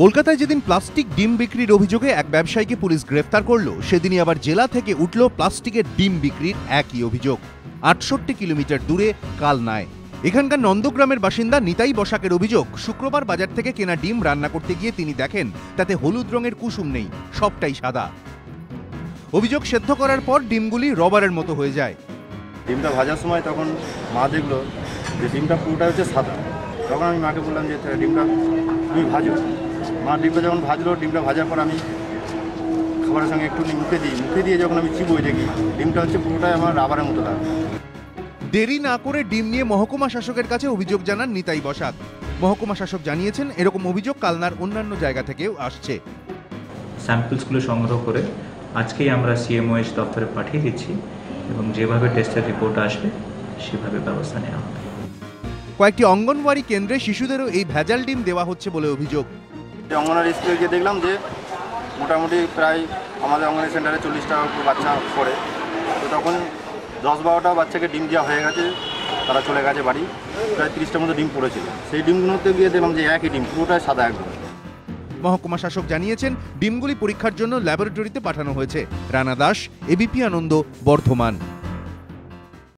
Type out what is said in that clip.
কলকাতায় যেদিন প্লাস্টিক ডিম বিক্রির অভিযোগে এক ব্যবসায়ীকে পুলিশ গ্রেফতার করলো, সেদিনই আবার জেলা থেকে উঠল প্লাস্টিকের ডিম বিক্রির একই অভিযোগ ৬৮ কিলোমিটার দূরে কালনায়। এখানকার নন্দগ্রামের বাসিন্দা নিতাই বসাকের অভিযোগ, শুক্রবার বাজার থেকে কেনা ডিম রান্না করতে গিয়ে তিনি দেখেন তাতে হলুদ রঙের কুসুম নেই, সবটাই সাদা। অভিযোগ সেদ্ধ করার পর ডিমগুলি রবারের মতো হয়ে যায়। ডিমটা ভাজার সময় তখন মা দেখলো যে ডিমটা পুরোটা হচ্ছে সাদা। তখন আমি মাকে বললাম যে ডিমটা তুমি ভাজো। মা ডিমটা যখন ভাজলো, ডিমটা ভাজার পর আমি খাবারের সঙ্গে একটু মুখে দিয়ে যখন আমি চিবোই দেখি ডিমটা হচ্ছে পুরোটাই আমার রাবারের মতো লাগে। দেরি না করে ডিম নিয়ে মহকুমা শাসকের কাছে অভিযোগ জানান নিতাই বসাক। মহকুমা শাসক জানিয়েছেন, এরকম অভিযোগ কালনার অন্যান্য জায়গা থেকেও আসছে। স্যাম্পলসগুলো সংগ্রহ করে আজকেই আমরা সিএমওএইচ দপ্তরে পাঠিয়ে দিচ্ছি এবং যেভাবে টেস্টের রিপোর্ট আসবে সেভাবে ব্যবস্থা নেওয়া হবে। কয়েকটি অঙ্গনওয়াড়ি কেন্দ্রে শিশুদেরও এই ভেজাল ডিম দেওয়া হচ্ছে বলে অভিযোগ। অঙ্গনওয়াড়ি স্কুলে গিয়ে দেখলাম যে মোটামুটি প্রায় আমাদের অঙ্গনওয়াড়ি সেন্টারে 40টা বাচ্চা পড়ে, তো তখন 10-12টা বাচ্চাকে ডিম দেওয়া হয়ে গেছে, তারা চলে গেছে বাড়ি। প্রায় 30টার মতো ডিম পড়েছিল। সেই ডিমগুলোতে গিয়ে দেখলাম যে একই ডিম, পুরোটাই সাদা একদম। মহকুমা শাসক জানিয়েছেন, ডিমগুলি পরীক্ষার জন্য ল্যাবরেটরিতে পাঠানো হয়েছে। রানা দাস, এবিপি আনন্দ, বর্ধমান।